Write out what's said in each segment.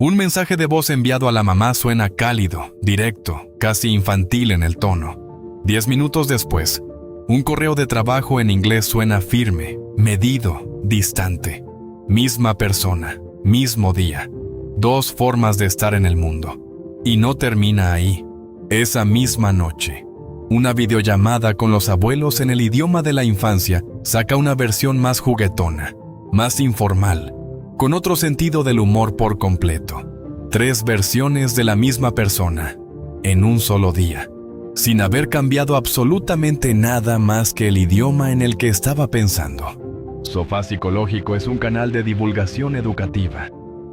Un mensaje de voz enviado a la mamá suena cálido, directo, casi infantil en el tono. 10 minutos después, un correo de trabajo en inglés suena firme, medido, distante. Misma persona, mismo día. 2 formas de estar en el mundo. Y no termina ahí. Esa misma noche, una videollamada con los abuelos en el idioma de la infancia saca una versión más juguetona, más informal, con otro sentido del humor por completo. 3 versiones de la misma persona, en un solo día, sin haber cambiado absolutamente nada más que el idioma en el que estaba pensando. Sofá Psicológico es un canal de divulgación educativa.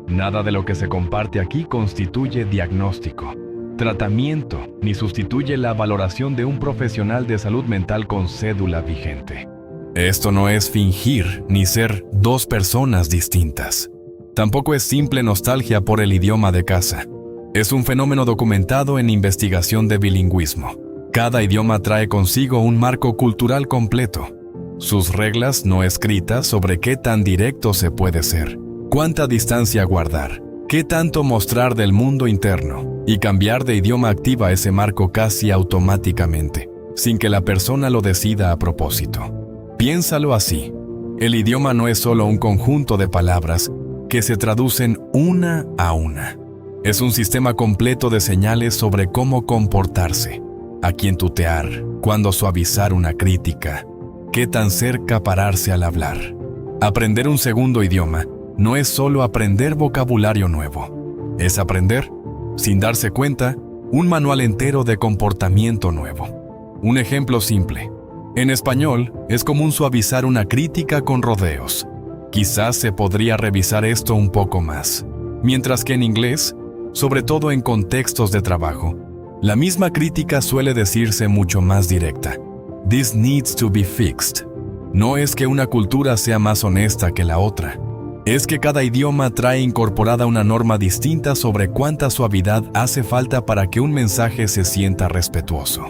Nada de lo que se comparte aquí constituye diagnóstico, tratamiento, ni sustituye la valoración de un profesional de salud mental con cédula vigente. Esto no es fingir ni ser 2 personas distintas. Tampoco es simple nostalgia por el idioma de casa. Es un fenómeno documentado en investigación de bilingüismo. Cada idioma trae consigo un marco cultural completo. Sus reglas no escritas sobre qué tan directo se puede ser, cuánta distancia guardar, qué tanto mostrar del mundo interno, y cambiar de idioma activa ese marco casi automáticamente, sin que la persona lo decida a propósito. Piénsalo así. El idioma no es solo un conjunto de palabras que se traducen una a una. Es un sistema completo de señales sobre cómo comportarse, a quién tutear, cuándo suavizar una crítica, qué tan cerca pararse al hablar. Aprender un segundo idioma no es solo aprender vocabulario nuevo. Es aprender, sin darse cuenta, un manual entero de comportamiento nuevo. Un ejemplo simple. En español, es común suavizar una crítica con rodeos. Quizás se podría revisar esto un poco más. Mientras que en inglés, sobre todo en contextos de trabajo, la misma crítica suele decirse mucho más directa. This needs to be fixed. No es que una cultura sea más honesta que la otra. Es que cada idioma trae incorporada una norma distinta sobre cuánta suavidad hace falta para que un mensaje se sienta respetuoso.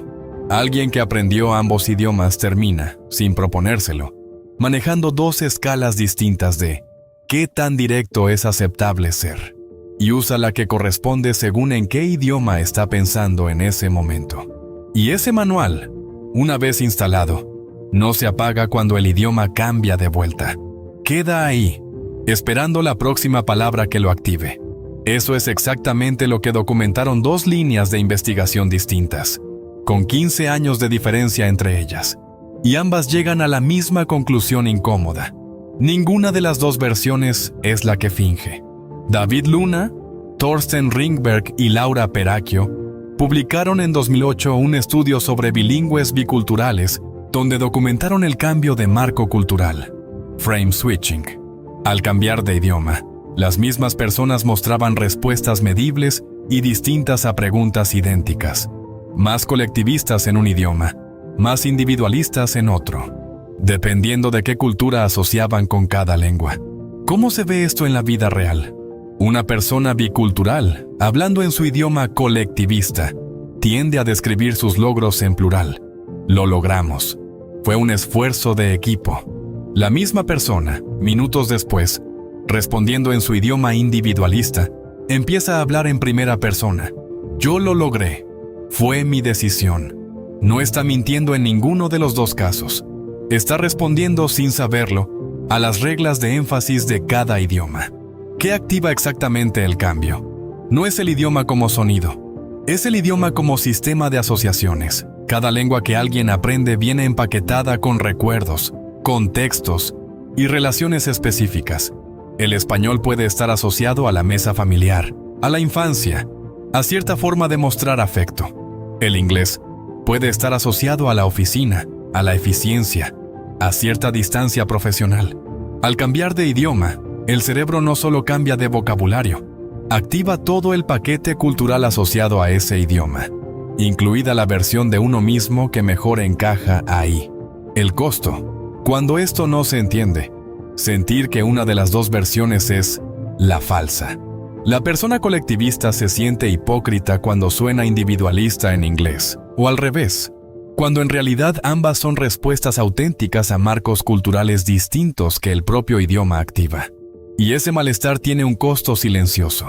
Alguien que aprendió ambos idiomas termina, sin proponérselo, manejando 2 escalas distintas de qué tan directo es aceptable ser, y usa la que corresponde según en qué idioma está pensando en ese momento. Y ese manual, una vez instalado, no se apaga cuando el idioma cambia de vuelta. Queda ahí, esperando la próxima palabra que lo active. Eso es exactamente lo que documentaron 2 líneas de investigación distintas, con 15 años de diferencia entre ellas, y ambas llegan a la misma conclusión incómoda. Ninguna de las 2 versiones es la que finge. David Luna, Thorsten Ringberg y Laura Peracchio publicaron en 2008 un estudio sobre bilingües biculturales donde documentaron el cambio de marco cultural, frame switching. Al cambiar de idioma, las mismas personas mostraban respuestas medibles y distintas a preguntas idénticas. Más colectivistas en un idioma, más individualistas en otro, dependiendo de qué cultura asociaban con cada lengua. ¿Cómo se ve esto en la vida real? Una persona bicultural, hablando en su idioma colectivista, tiende a describir sus logros en plural. Lo logramos. Fue un esfuerzo de equipo. La misma persona, minutos después, respondiendo en su idioma individualista, empieza a hablar en primera persona. Yo lo logré. Fue mi decisión. No está mintiendo en ninguno de los 2 casos. Está respondiendo sin saberlo a las reglas de énfasis de cada idioma. ¿Qué activa exactamente el cambio? No es el idioma como sonido. Es el idioma como sistema de asociaciones. Cada lengua que alguien aprende viene empaquetada con recuerdos, contextos y relaciones específicas. El español puede estar asociado a la mesa familiar, a la infancia, a cierta forma de mostrar afecto. El inglés puede estar asociado a la oficina, a la eficiencia, a cierta distancia profesional. Al cambiar de idioma, el cerebro no solo cambia de vocabulario, activa todo el paquete cultural asociado a ese idioma, incluida la versión de uno mismo que mejor encaja ahí. El costo. Cuando esto no se entiende, sentir que una de las 2 versiones es la falsa. La persona colectivista se siente hipócrita cuando suena individualista en inglés, o al revés, cuando en realidad ambas son respuestas auténticas a marcos culturales distintos que el propio idioma activa. Y ese malestar tiene un costo silencioso.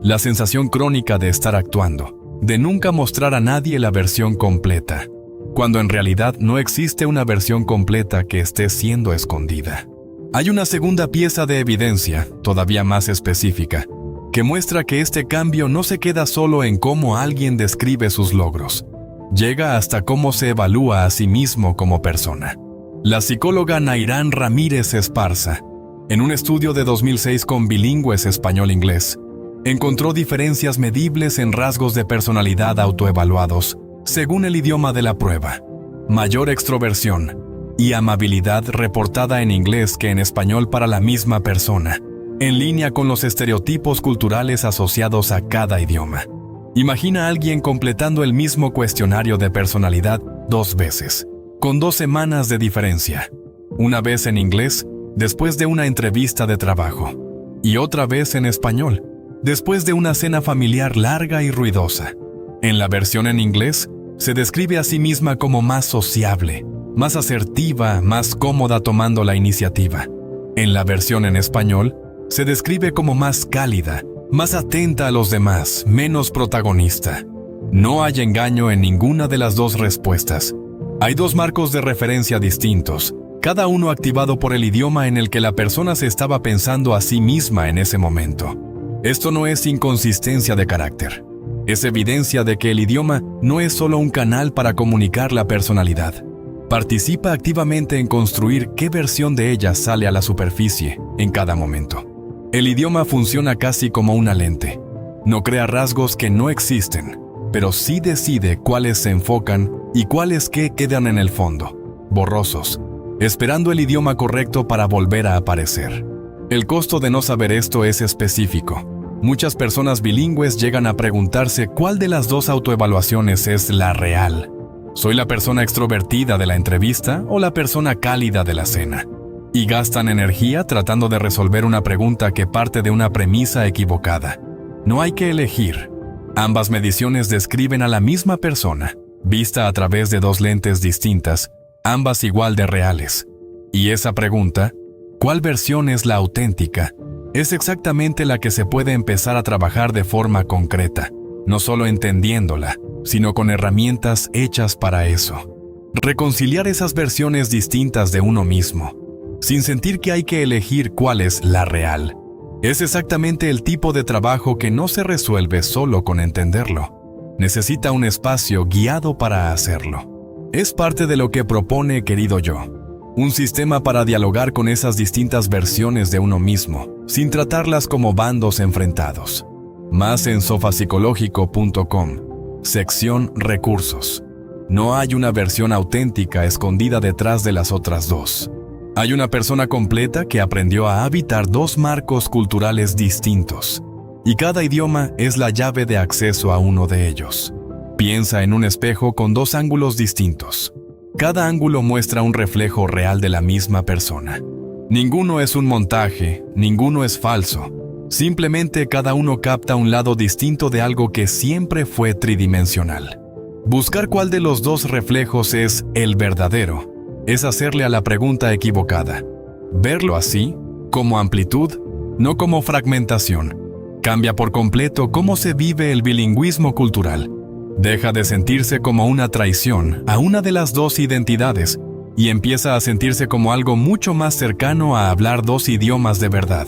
la sensación crónica de estar actuando, de nunca mostrar a nadie la versión completa, cuando en realidad no existe una versión completa que esté siendo escondida. Hay una segunda pieza de evidencia, todavía más específica, que muestra que este cambio no se queda solo en cómo alguien describe sus logros, llega hasta cómo se evalúa a sí mismo como persona. La psicóloga Nairán Ramírez Esparza, en un estudio de 2006 con bilingües español-inglés, encontró diferencias medibles en rasgos de personalidad autoevaluados, según el idioma de la prueba. Mayor extroversión y amabilidad reportada en inglés que en español para la misma persona, en línea con los estereotipos culturales asociados a cada idioma. Imagina a alguien completando el mismo cuestionario de personalidad 2 veces, con 2 semanas de diferencia. Una vez en inglés, después de una entrevista de trabajo, y otra vez en español, después de una cena familiar larga y ruidosa. En la versión en inglés, se describe a sí misma como más sociable, más asertiva, más cómoda tomando la iniciativa. En la versión en español, se describe como más cálida, más atenta a los demás, menos protagonista. No hay engaño en ninguna de las 2 respuestas. Hay 2 marcos de referencia distintos, cada uno activado por el idioma en el que la persona se estaba pensando a sí misma en ese momento. Esto no es inconsistencia de carácter. Es evidencia de que el idioma no es solo un canal para comunicar la personalidad. Participa activamente en construir qué versión de ella sale a la superficie en cada momento. El idioma funciona casi como una lente. No crea rasgos que no existen, pero sí decide cuáles se enfocan y cuáles que quedan en el fondo, borrosos, esperando el idioma correcto para volver a aparecer. El costo de no saber esto es específico. Muchas personas bilingües llegan a preguntarse cuál de las 2 autoevaluaciones es la real. ¿Soy la persona extrovertida de la entrevista o la persona cálida de la cena? Y gastan energía tratando de resolver una pregunta que parte de una premisa equivocada. No hay que elegir. Ambas mediciones describen a la misma persona, vista a través de 2 lentes distintas, ambas igual de reales. Y esa pregunta, ¿cuál versión es la auténtica?, es exactamente la que se puede empezar a trabajar de forma concreta, no solo entendiéndola, sino con herramientas hechas para eso. Reconciliar esas versiones distintas de uno mismo, sin sentir que hay que elegir cuál es la real. Es exactamente el tipo de trabajo que no se resuelve solo con entenderlo. Necesita un espacio guiado para hacerlo. Es parte de lo que propone Querido Yo. Un sistema para dialogar con esas distintas versiones de uno mismo, sin tratarlas como bandos enfrentados. Más en sofapsicológico.com, sección Recursos. No hay una versión auténtica escondida detrás de las otras 2. Hay una persona completa que aprendió a habitar 2 marcos culturales distintos, y cada idioma es la llave de acceso a uno de ellos. Piensa en un espejo con 2 ángulos distintos. Cada ángulo muestra un reflejo real de la misma persona. Ninguno es un montaje, ninguno es falso. Simplemente cada uno capta un lado distinto de algo que siempre fue tridimensional. Buscar cuál de los 2 reflejos es el verdadero es hacerle a la pregunta equivocada. Verlo así, como amplitud, no como fragmentación, cambia por completo cómo se vive el bilingüismo cultural. Deja de sentirse como una traición a una de las 2 identidades y empieza a sentirse como algo mucho más cercano a hablar 2 idiomas de verdad.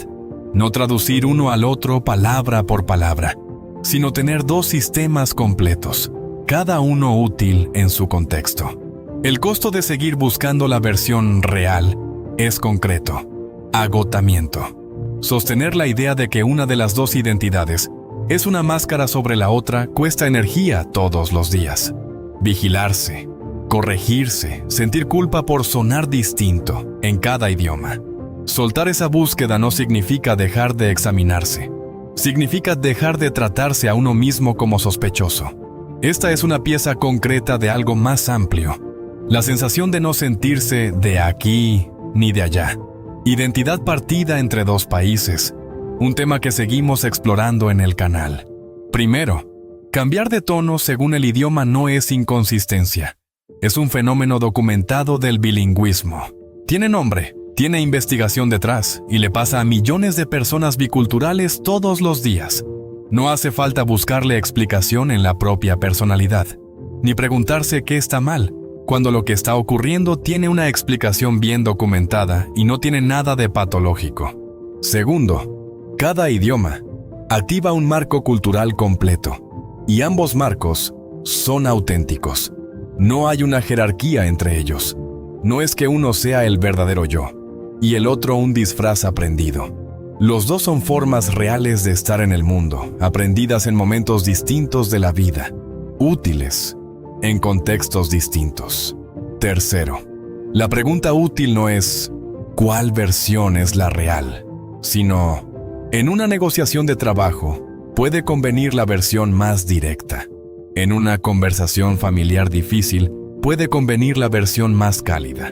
No traducir uno al otro palabra por palabra, sino tener 2 sistemas completos, cada uno útil en su contexto. El costo de seguir buscando la versión real es concreto: agotamiento. Sostener la idea de que una de las 2 identidades es una máscara sobre la otra cuesta energía todos los días. Vigilarse, corregirse, sentir culpa por sonar distinto en cada idioma. Soltar esa búsqueda no significa dejar de examinarse. Significa dejar de tratarse a uno mismo como sospechoso. Esta es una pieza concreta de algo más amplio. La sensación de no sentirse de aquí ni de allá. Identidad partida entre 2 países. Un tema que seguimos explorando en el canal. Primero, cambiar de tono según el idioma no es inconsistencia. Es un fenómeno documentado del bilingüismo. Tiene nombre, tiene investigación detrás y le pasa a millones de personas biculturales todos los días. No hace falta buscarle explicación en la propia personalidad, ni preguntarse qué está mal, cuando lo que está ocurriendo tiene una explicación bien documentada y no tiene nada de patológico. Segundo, cada idioma activa un marco cultural completo, y ambos marcos son auténticos. No hay una jerarquía entre ellos. No es que uno sea el verdadero yo, y el otro un disfraz aprendido. Los dos son formas reales de estar en el mundo, aprendidas en momentos distintos de la vida, útiles en contextos distintos. Tercero, la pregunta útil no es ¿cuál versión es la real?, sino, en una negociación de trabajo, puede convenir la versión más directa. En una conversación familiar difícil, puede convenir la versión más cálida.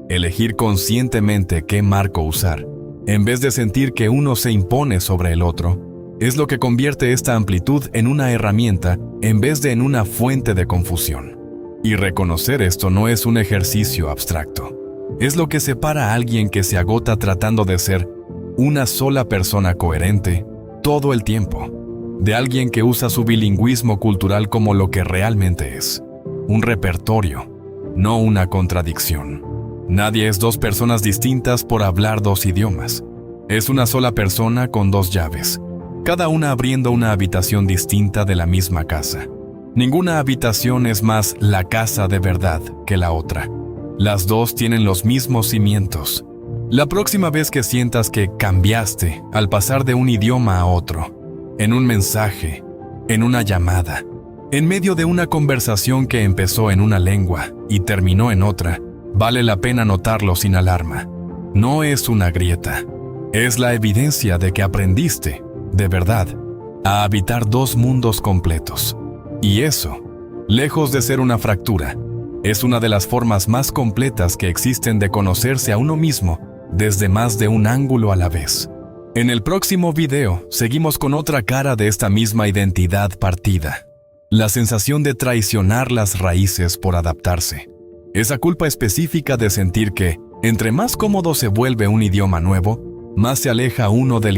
Elegir conscientemente qué marco usar, en vez de sentir que uno se impone sobre el otro, es lo que convierte esta amplitud en una herramienta en vez de en una fuente de confusión. Y reconocer esto no es un ejercicio abstracto. Es lo que separa a alguien que se agota tratando de ser una sola persona coherente todo el tiempo, de alguien que usa su bilingüismo cultural como lo que realmente es, un repertorio, no una contradicción. Nadie es dos personas distintas por hablar dos idiomas. Es una sola persona con dos llaves, cada una abriendo una habitación distinta de la misma casa. Ninguna habitación es más la casa de verdad que la otra. Las dos tienen los mismos cimientos. La próxima vez que sientas que cambiaste al pasar de un idioma a otro, en un mensaje, en una llamada, en medio de una conversación que empezó en una lengua y terminó en otra, vale la pena notarlo sin alarma. No es una grieta. Es la evidencia de que aprendiste, de verdad, a habitar dos mundos completos. Y eso, lejos de ser una fractura, es una de las formas más completas que existen de conocerse a uno mismo desde más de un ángulo a la vez. En el próximo video, seguimos con otra cara de esta misma identidad partida. La sensación de traicionar las raíces por adaptarse. Esa culpa específica de sentir que, entre más cómodo se vuelve un idioma nuevo, más se aleja uno del